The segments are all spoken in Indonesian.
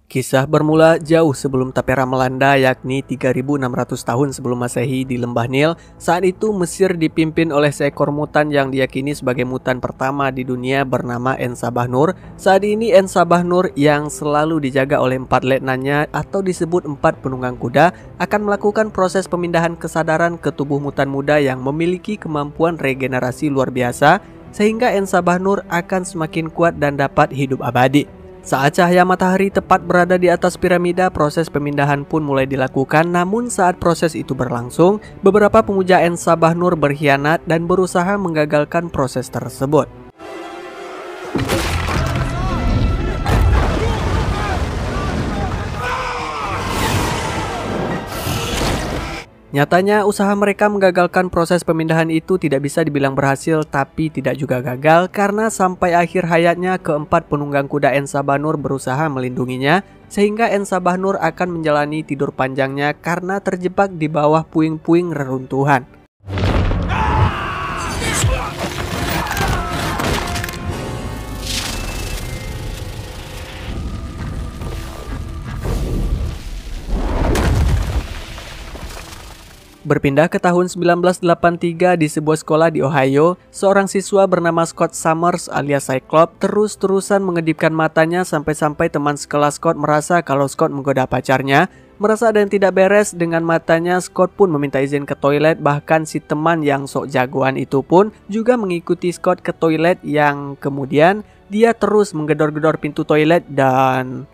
Kisah bermula jauh sebelum Tapera melanda, yakni 3.600 tahun sebelum Masehi di Lembah Nil. Saat itu Mesir dipimpin oleh seekor mutan yang diyakini sebagai mutan pertama di dunia bernama Ensabahnur. Saat ini Ensabahnur yang selalu dijaga oleh 4 letnannya atau disebut 4 penunggang kuda akan melakukan proses pemindahan kesadaran ke tubuh mutan muda yang memiliki kemampuan regenerasi luar biasa, sehingga Ensabahnur akan semakin kuat dan dapat hidup abadi. Saat cahaya matahari tepat berada di atas piramida, proses pemindahan pun mulai dilakukan. Namun saat proses itu berlangsung, beberapa pemuja Ensabahnur berkhianat dan berusaha menggagalkan proses tersebut. Nyatanya usaha mereka menggagalkan proses pemindahan itu tidak bisa dibilang berhasil, tapi tidak juga gagal karena sampai akhir hayatnya keempat penunggang kuda Ensabahnur berusaha melindunginya, sehingga Ensabahnur akan menjalani tidur panjangnya karena terjebak di bawah puing-puing reruntuhan. Berpindah ke tahun 1983 di sebuah sekolah di Ohio, seorang siswa bernama Scott Summers alias Cyclops terus-terusan mengedipkan matanya sampai-sampai teman sekelas Scott merasa kalau Scott menggoda pacarnya. Merasa ada yang tidak beres dengan matanya, Scott pun meminta izin ke toilet. Bahkan si teman yang sok jagoan itu pun juga mengikuti Scott ke toilet, yang kemudian dia terus menggedor-gedor pintu toilet dan...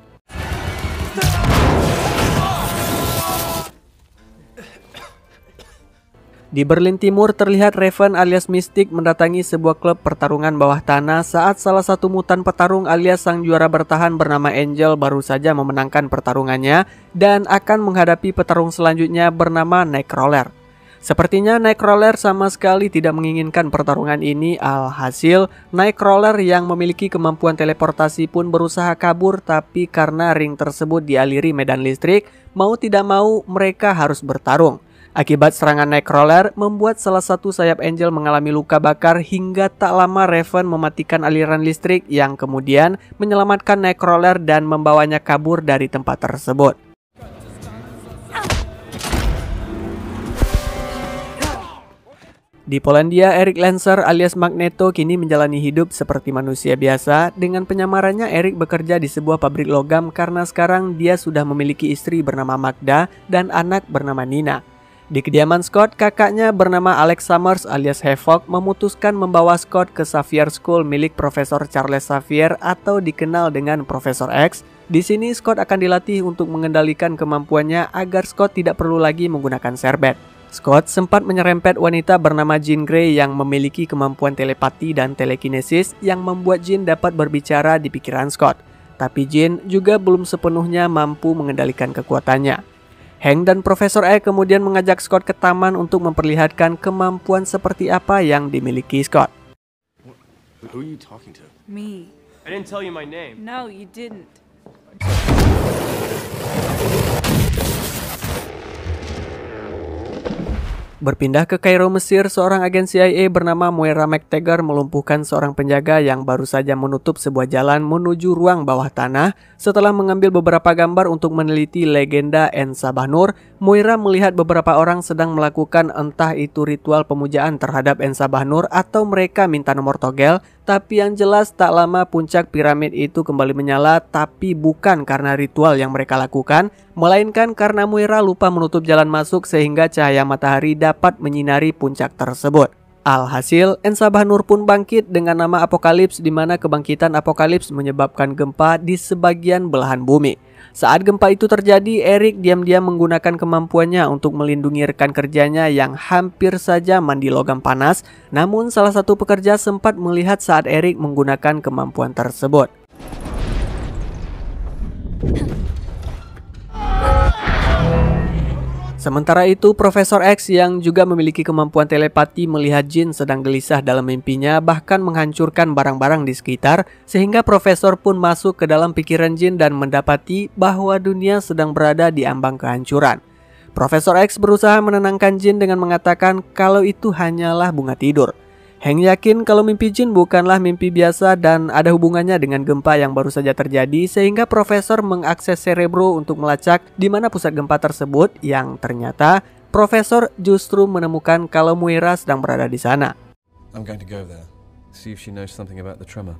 Di Berlin Timur terlihat Raven alias Mystic mendatangi sebuah klub pertarungan bawah tanah saat salah satu mutan petarung alias sang juara bertahan bernama Angel baru saja memenangkan pertarungannya dan akan menghadapi petarung selanjutnya bernama Nightcrawler. Sepertinya Nightcrawler sama sekali tidak menginginkan pertarungan ini. Alhasil Nightcrawler yang memiliki kemampuan teleportasi pun berusaha kabur, tapi karena ring tersebut dialiri medan listrik, mau tidak mau mereka harus bertarung. Akibat serangan Nightcrawler membuat salah satu sayap Angel mengalami luka bakar hingga tak lama Raven mematikan aliran listrik yang kemudian menyelamatkan Nightcrawler dan membawanya kabur dari tempat tersebut. Di Polandia, Erik Lancer alias Magneto kini menjalani hidup seperti manusia biasa. Dengan penyamarannya, Erik bekerja di sebuah pabrik logam karena sekarang dia sudah memiliki istri bernama Magda dan anak bernama Nina. Di kediaman Scott, kakaknya bernama Alex Summers alias Havoc memutuskan membawa Scott ke Xavier School milik Profesor Charles Xavier atau dikenal dengan Profesor X. Di sini Scott akan dilatih untuk mengendalikan kemampuannya agar Scott tidak perlu lagi menggunakan serbet. Scott sempat menyerempet wanita bernama Jean Grey yang memiliki kemampuan telepati dan telekinesis yang membuat Jean dapat berbicara di pikiran Scott. Tapi Jean juga belum sepenuhnya mampu mengendalikan kekuatannya. Hank dan Profesor X kemudian mengajak Scott ke taman untuk memperlihatkan kemampuan seperti apa yang dimiliki Scott. Who are you talking to? Me. I didn't tell you my name. No, you didn't. Berpindah ke Kairo, Mesir, seorang agen CIA bernama Moira McTaggart melumpuhkan seorang penjaga yang baru saja menutup sebuah jalan menuju ruang bawah tanah. Setelah mengambil beberapa gambar untuk meneliti legenda Ensabahnur, Moira melihat beberapa orang sedang melakukan entah itu ritual pemujaan terhadap Ensabahnur atau mereka minta nomor togel. Tapi yang jelas tak lama puncak piramid itu kembali menyala, tapi bukan karena ritual yang mereka lakukan, melainkan karena Moira lupa menutup jalan masuk sehingga cahaya matahari dapat menyinari puncak tersebut. Alhasil, Ensabahnur pun bangkit dengan nama Apokalips, di mana kebangkitan Apokalips menyebabkan gempa di sebagian belahan bumi. Saat gempa itu terjadi, Erik diam-diam menggunakan kemampuannya untuk melindungi rekan kerjanya yang hampir saja mandi logam panas. Namun salah satu pekerja sempat melihat saat Erik menggunakan kemampuan tersebut. Sementara itu, Profesor X yang juga memiliki kemampuan telepati melihat Jean sedang gelisah dalam mimpinya, bahkan menghancurkan barang-barang di sekitar, sehingga Profesor pun masuk ke dalam pikiran Jean dan mendapati bahwa dunia sedang berada di ambang kehancuran. Profesor X berusaha menenangkan Jean dengan mengatakan kalau itu hanyalah bunga tidur. Hank yakin kalau mimpi Jin bukanlah mimpi biasa dan ada hubungannya dengan gempa yang baru saja terjadi, sehingga Profesor mengakses Cerebro untuk melacak di mana pusat gempa tersebut, yang ternyata Profesor justru menemukan kalau Moira sedang berada di sana. I'm going to go there. See if she knows something about the tremor.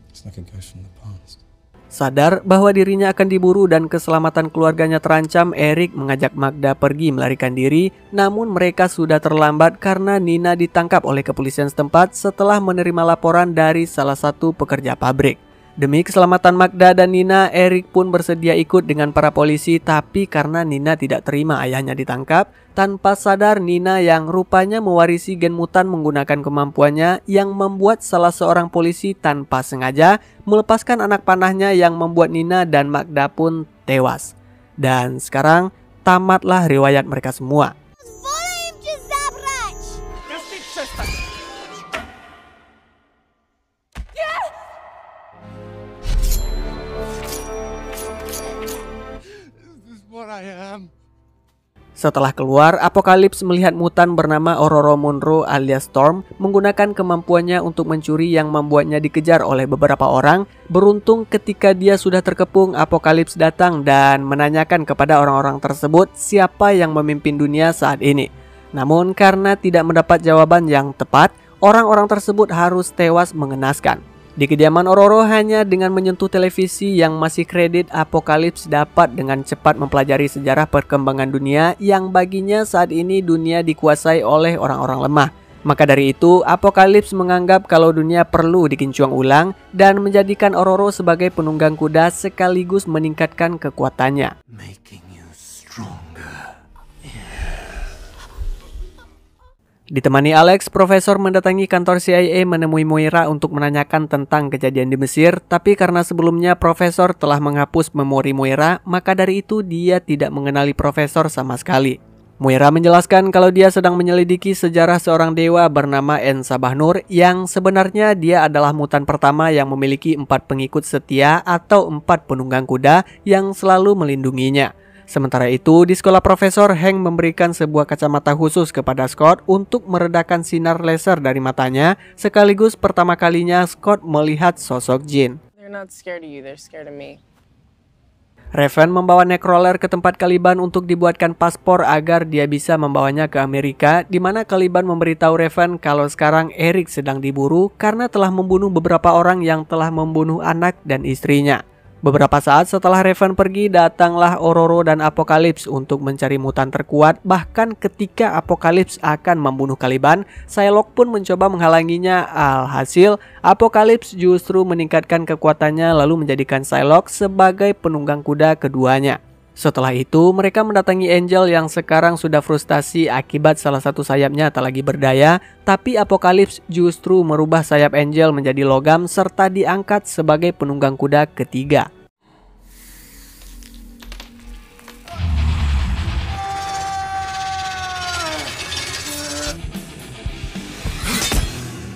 It's like a ghost from the past. Sadar bahwa dirinya akan diburu dan keselamatan keluarganya terancam, Eric mengajak Magda pergi melarikan diri, namun mereka sudah terlambat karena Nina ditangkap oleh kepolisian setempat setelah menerima laporan dari salah satu pekerja pabrik. Demi keselamatan Magda dan Nina, Eric pun bersedia ikut dengan para polisi, tapi karena Nina tidak terima ayahnya ditangkap, tanpa sadar Nina yang rupanya mewarisi gen mutan menggunakan kemampuannya yang membuat salah seorang polisi tanpa sengaja melepaskan anak panahnya yang membuat Nina dan Magda pun tewas. Dan sekarang tamatlah riwayat mereka semua. Setelah keluar, Apokalips melihat mutan bernama Ororo Munro alias Storm menggunakan kemampuannya untuk mencuri yang membuatnya dikejar oleh beberapa orang. Beruntung ketika dia sudah terkepung, Apokalips datang dan menanyakan kepada orang-orang tersebut siapa yang memimpin dunia saat ini. Namun karena tidak mendapat jawaban yang tepat, orang-orang tersebut harus tewas mengenaskan. Di kediaman Ororo, hanya dengan menyentuh televisi yang masih kredit, Apokalips dapat dengan cepat mempelajari sejarah perkembangan dunia yang baginya saat ini dunia dikuasai oleh orang-orang lemah. Maka dari itu, Apokalips menganggap kalau dunia perlu dikincuang ulang dan menjadikan Ororo sebagai penunggang kuda sekaligus meningkatkan kekuatannya. Ditemani Alex, Profesor mendatangi kantor CIA menemui Moira untuk menanyakan tentang kejadian di Mesir, tapi karena sebelumnya Profesor telah menghapus memori Moira, maka dari itu dia tidak mengenali Profesor sama sekali. Moira menjelaskan kalau dia sedang menyelidiki sejarah seorang dewa bernama En-Sabah-Nur yang sebenarnya dia adalah mutan pertama yang memiliki 4 pengikut setia atau 4 penunggang kuda yang selalu melindunginya. Sementara itu, di sekolah Profesor, Hank memberikan sebuah kacamata khusus kepada Scott untuk meredakan sinar laser dari matanya, sekaligus pertama kalinya Scott melihat sosok Jin. Raven membawa Nightcrawler ke tempat Caliban untuk dibuatkan paspor agar dia bisa membawanya ke Amerika, di mana Caliban memberitahu Raven kalau sekarang Eric sedang diburu karena telah membunuh beberapa orang yang telah membunuh anak dan istrinya. Beberapa saat setelah Raven pergi, datanglah Ororo dan Apokalips untuk mencari mutan terkuat. Bahkan ketika Apokalips akan membunuh Caliban, Psylocke pun mencoba menghalanginya. Alhasil, Apokalips justru meningkatkan kekuatannya lalu menjadikan Psylocke sebagai penunggang kuda keduanya. Setelah itu, mereka mendatangi Angel yang sekarang sudah frustasi akibat salah satu sayapnya tak lagi berdaya, tapi Apokalips justru merubah sayap Angel menjadi logam serta diangkat sebagai penunggang kuda ketiga.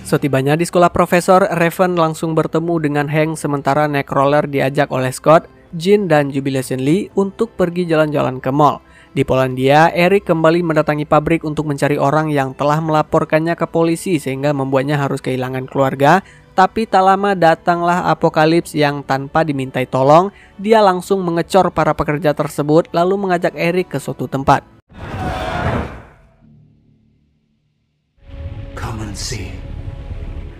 Setibanya di sekolah Profesor, Raven langsung bertemu dengan Hank sementara Nightcrawler diajak oleh Scott, Jin, dan Jubilation Lee untuk pergi jalan-jalan ke mall. Di Polandia, Eric kembali mendatangi pabrik untuk mencari orang yang telah melaporkannya ke polisi sehingga membuatnya harus kehilangan keluarga. Tapi tak lama datanglah Apokalips yang tanpa dimintai tolong, dia langsung mengecor para pekerja tersebut lalu mengajak Eric ke suatu tempat. Come and see.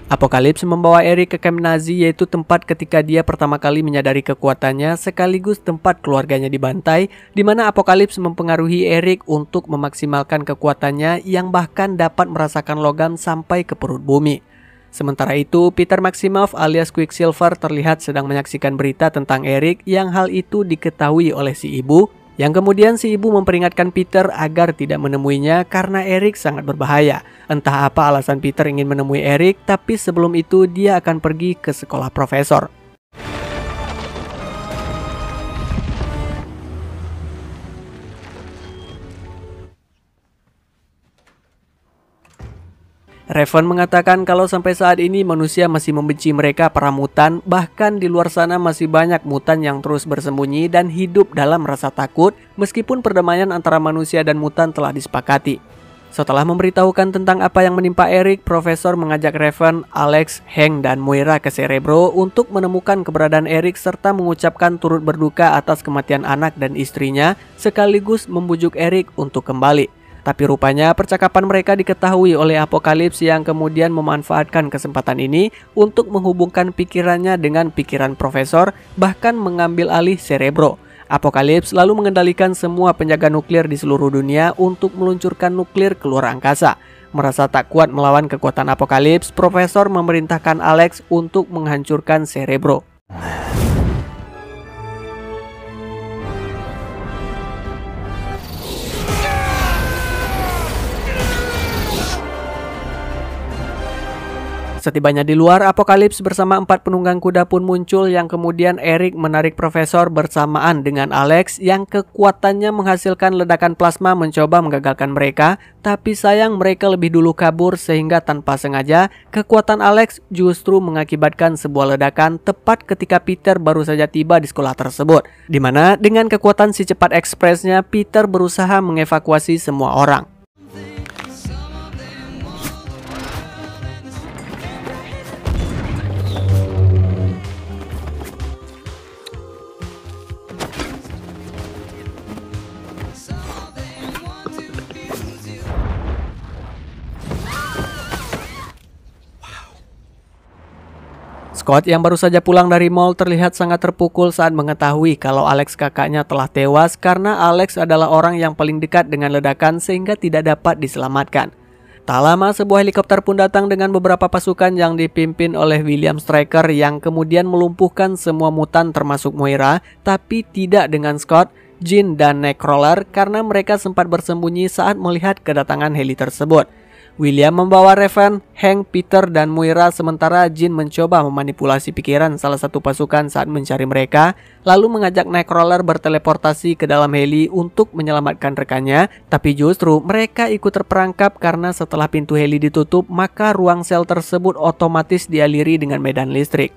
Apokalips membawa Eric ke kamp Nazi, yaitu tempat ketika dia pertama kali menyadari kekuatannya sekaligus tempat keluarganya dibantai, di mana Apokalips mempengaruhi Eric untuk memaksimalkan kekuatannya yang bahkan dapat merasakan logam sampai ke perut bumi. Sementara itu, Peter Maximoff alias Quicksilver terlihat sedang menyaksikan berita tentang Eric yang hal itu diketahui oleh si ibu, yang kemudian si ibu memperingatkan Peter agar tidak menemuinya karena Eric sangat berbahaya. Entah apa alasan Peter ingin menemui Eric, tapi sebelum itu dia akan pergi ke sekolah Profesor. Raven mengatakan kalau sampai saat ini manusia masih membenci mereka para mutan, bahkan di luar sana masih banyak mutan yang terus bersembunyi dan hidup dalam rasa takut meskipun perdamaian antara manusia dan mutan telah disepakati. Setelah memberitahukan tentang apa yang menimpa Eric, Profesor mengajak Raven, Alex, Hank, dan Moira ke Cerebro untuk menemukan keberadaan Eric serta mengucapkan turut berduka atas kematian anak dan istrinya, sekaligus membujuk Eric untuk kembali. Tapi rupanya percakapan mereka diketahui oleh Apokalips yang kemudian memanfaatkan kesempatan ini untuk menghubungkan pikirannya dengan pikiran Profesor, bahkan mengambil alih Cerebro. Apokalips lalu mengendalikan semua penjaga nuklir di seluruh dunia untuk meluncurkan nuklir keluar angkasa. Merasa tak kuat melawan kekuatan Apokalips, Profesor memerintahkan Alex untuk menghancurkan Cerebro. Setibanya di luar, Apokalips bersama 4 penunggang kuda pun muncul yang kemudian Eric menarik Profesor bersamaan dengan Alex yang kekuatannya menghasilkan ledakan plasma mencoba menggagalkan mereka, tapi sayang mereka lebih dulu kabur sehingga tanpa sengaja kekuatan Alex justru mengakibatkan sebuah ledakan tepat ketika Peter baru saja tiba di sekolah tersebut, di mana dengan kekuatan si cepat ekspresnya Peter berusaha mengevakuasi semua orang. Scott yang baru saja pulang dari mall terlihat sangat terpukul saat mengetahui kalau Alex kakaknya telah tewas karena Alex adalah orang yang paling dekat dengan ledakan sehingga tidak dapat diselamatkan. Tak lama sebuah helikopter pun datang dengan beberapa pasukan yang dipimpin oleh William Stryker yang kemudian melumpuhkan semua mutan termasuk Moira, tapi tidak dengan Scott, Jean, dan Nightcrawler karena mereka sempat bersembunyi saat melihat kedatangan heli tersebut. William membawa Raven, Hank, Peter, dan Moira sementara Jean mencoba memanipulasi pikiran salah satu pasukan saat mencari mereka, lalu mengajak Nightcrawler berteleportasi ke dalam heli untuk menyelamatkan rekannya, tapi justru mereka ikut terperangkap karena setelah pintu heli ditutup, maka ruang sel tersebut otomatis dialiri dengan medan listrik.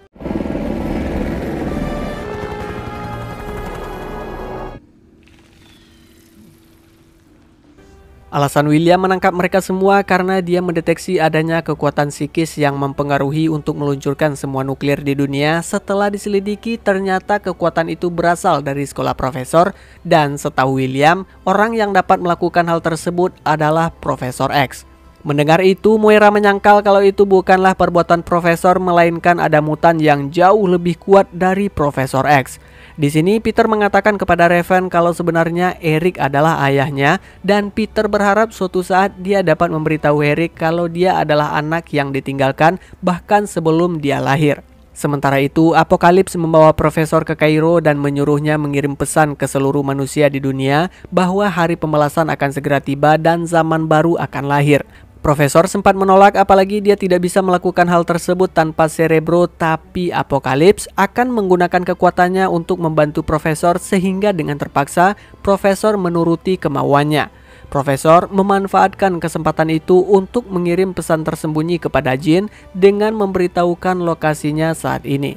Alasan William menangkap mereka semua karena dia mendeteksi adanya kekuatan psikis yang mempengaruhi untuk meluncurkan semua nuklir di dunia. Setelah diselidiki, ternyata kekuatan itu berasal dari sekolah Profesor, dan setahu William, orang yang dapat melakukan hal tersebut adalah Profesor X. Mendengar itu, Moira menyangkal kalau itu bukanlah perbuatan Profesor, melainkan ada mutan yang jauh lebih kuat dari Profesor X. Di sini Peter mengatakan kepada Raven kalau sebenarnya Eric adalah ayahnya, dan Peter berharap suatu saat dia dapat memberitahu Eric kalau dia adalah anak yang ditinggalkan bahkan sebelum dia lahir. Sementara itu, Apokalips membawa Profesor ke Kairo dan menyuruhnya mengirim pesan ke seluruh manusia di dunia bahwa hari pembalasan akan segera tiba dan zaman baru akan lahir. Profesor sempat menolak apalagi dia tidak bisa melakukan hal tersebut tanpa Cerebro, tapi Apokalips akan menggunakan kekuatannya untuk membantu Profesor sehingga dengan terpaksa Profesor menuruti kemauannya. Profesor memanfaatkan kesempatan itu untuk mengirim pesan tersembunyi kepada Jean dengan memberitahukan lokasinya saat ini.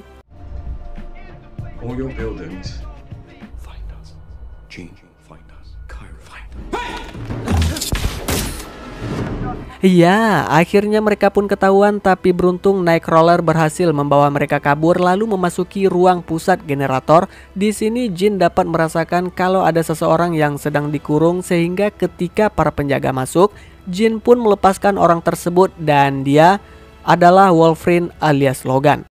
All your buildings, find us. Jean, find us. Cairo, find us. Iya, akhirnya mereka pun ketahuan, tapi beruntung Nightcrawler berhasil membawa mereka kabur lalu memasuki ruang pusat generator. Di sini Jean dapat merasakan kalau ada seseorang yang sedang dikurung sehingga ketika para penjaga masuk, Jean pun melepaskan orang tersebut dan dia adalah Wolverine alias Logan.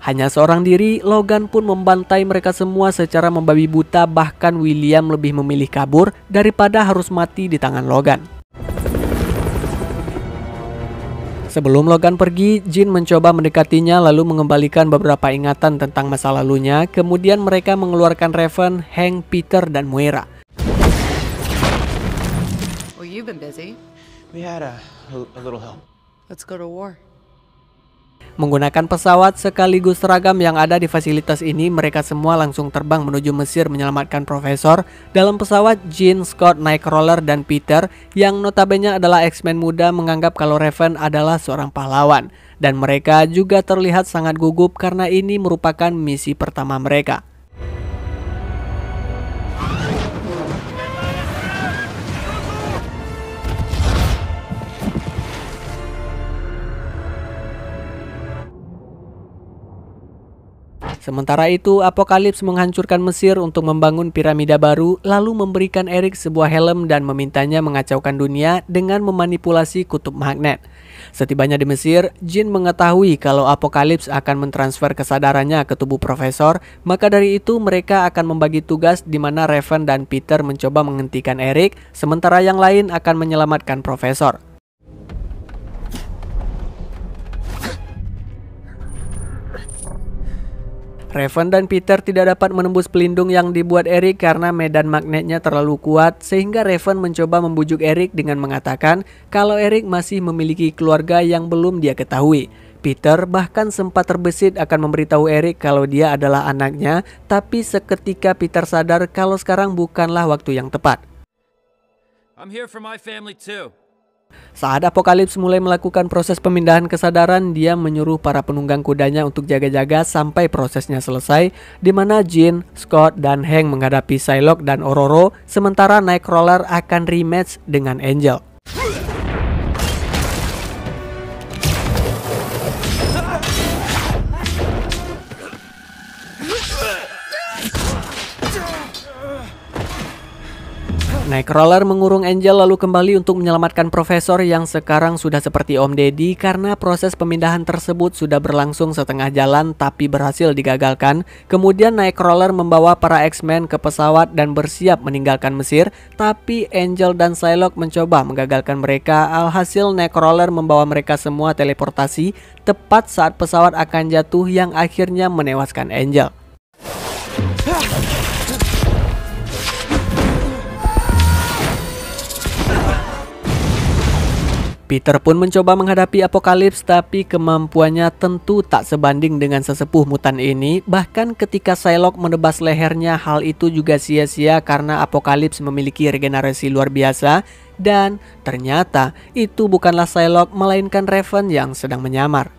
Hanya seorang diri, Logan pun membantai mereka semua secara membabi buta, bahkan William lebih memilih kabur daripada harus mati di tangan Logan. Sebelum Logan pergi, Jean mencoba mendekatinya lalu mengembalikan beberapa ingatan tentang masa lalunya, kemudian mereka mengeluarkan Raven, Hank, Peter, dan Moira. Well, you've been busy. We had a little help. Let's go to war. Menggunakan pesawat sekaligus seragam yang ada di fasilitas ini, mereka semua langsung terbang menuju Mesir menyelamatkan Profesor. Dalam pesawat, Jean, Scott, Nightcrawler, dan Peter yang notabene adalah X-Men muda menganggap kalau Raven adalah seorang pahlawan. Dan mereka juga terlihat sangat gugup karena ini merupakan misi pertama mereka. Sementara itu, Apokalips menghancurkan Mesir untuk membangun piramida baru, lalu memberikan Eric sebuah helm dan memintanya mengacaukan dunia dengan memanipulasi kutub magnet. Setibanya di Mesir, Jean mengetahui kalau Apokalips akan mentransfer kesadarannya ke tubuh Profesor, maka dari itu mereka akan membagi tugas di mana Raven dan Peter mencoba menghentikan Eric, sementara yang lain akan menyelamatkan Profesor. Raven dan Peter tidak dapat menembus pelindung yang dibuat Eric karena medan magnetnya terlalu kuat, sehingga Raven mencoba membujuk Eric dengan mengatakan kalau Eric masih memiliki keluarga yang belum dia ketahui. Peter bahkan sempat terbesit akan memberitahu Eric kalau dia adalah anaknya, tapi seketika Peter sadar kalau sekarang bukanlah waktu yang tepat. I'm here for my family too. Saat Apokalips mulai melakukan proses pemindahan kesadaran, dia menyuruh para penunggang kudanya untuk jaga-jaga sampai prosesnya selesai, di mana Jean, Scott, dan Hank menghadapi Psylocke dan Ororo, sementara Nightcrawler akan rematch dengan Angel. Nightcrawler mengurung Angel lalu kembali untuk menyelamatkan Profesor yang sekarang sudah seperti Om Deddy karena proses pemindahan tersebut sudah berlangsung setengah jalan tapi berhasil digagalkan. Kemudian Nightcrawler membawa para X-Men ke pesawat dan bersiap meninggalkan Mesir, tapi Angel dan Psylocke mencoba menggagalkan mereka. Alhasil Nightcrawler membawa mereka semua teleportasi tepat saat pesawat akan jatuh yang akhirnya menewaskan Angel. Peter pun mencoba menghadapi Apokalips, tapi kemampuannya tentu tak sebanding dengan sesepuh mutan ini. Bahkan ketika Psylocke menebas lehernya, hal itu juga sia-sia karena Apokalips memiliki regenerasi luar biasa. Dan ternyata itu bukanlah Psylocke, melainkan Raven yang sedang menyamar.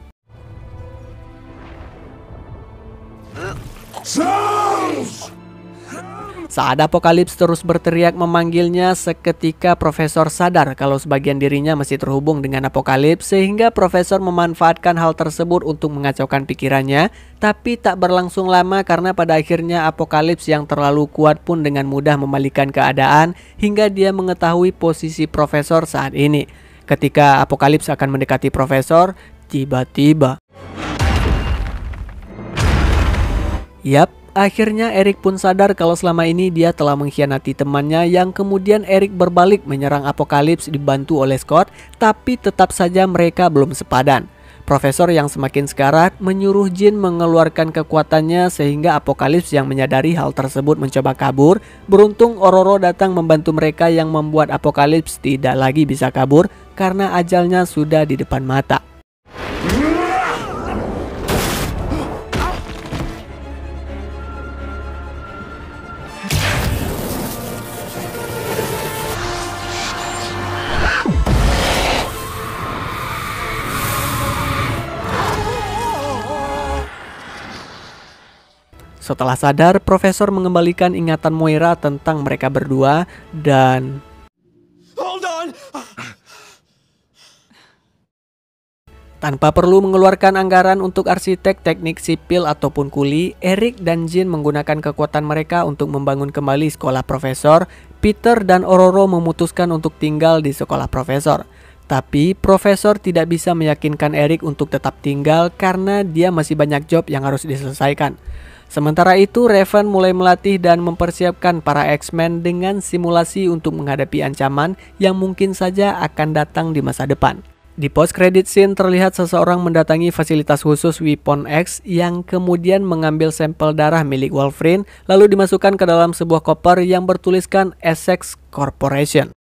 Saat Apokalips terus berteriak memanggilnya, seketika Profesor sadar kalau sebagian dirinya masih terhubung dengan Apokalips, sehingga Profesor memanfaatkan hal tersebut untuk mengacaukan pikirannya. Tapi tak berlangsung lama karena pada akhirnya Apokalips yang terlalu kuat pun dengan mudah memalikan keadaan hingga dia mengetahui posisi Profesor saat ini. Ketika Apokalips akan mendekati Profesor, tiba-tiba akhirnya Eric pun sadar kalau selama ini dia telah mengkhianati temannya, yang kemudian Eric berbalik menyerang Apokalips dibantu oleh Scott, tapi tetap saja mereka belum sepadan. Profesor yang semakin sekarat menyuruh Jean mengeluarkan kekuatannya sehingga Apokalips yang menyadari hal tersebut mencoba kabur. Beruntung Ororo datang membantu mereka yang membuat Apokalips tidak lagi bisa kabur karena ajalnya sudah di depan mata. Setelah sadar, Profesor mengembalikan ingatan Moira tentang mereka berdua dan Hold on! tanpa perlu mengeluarkan anggaran untuk arsitek, teknik sipil ataupun kuli, Eric dan Jean menggunakan kekuatan mereka untuk membangun kembali sekolah Profesor. Peter dan Ororo memutuskan untuk tinggal di sekolah Profesor. Tapi Profesor tidak bisa meyakinkan Eric untuk tetap tinggal karena dia masih banyak job yang harus diselesaikan. Sementara itu, Raven mulai melatih dan mempersiapkan para X-Men dengan simulasi untuk menghadapi ancaman yang mungkin saja akan datang di masa depan. Di post-credit scene terlihat seseorang mendatangi fasilitas khusus Weapon X yang kemudian mengambil sampel darah milik Wolverine lalu dimasukkan ke dalam sebuah koper yang bertuliskan Essex Corporation.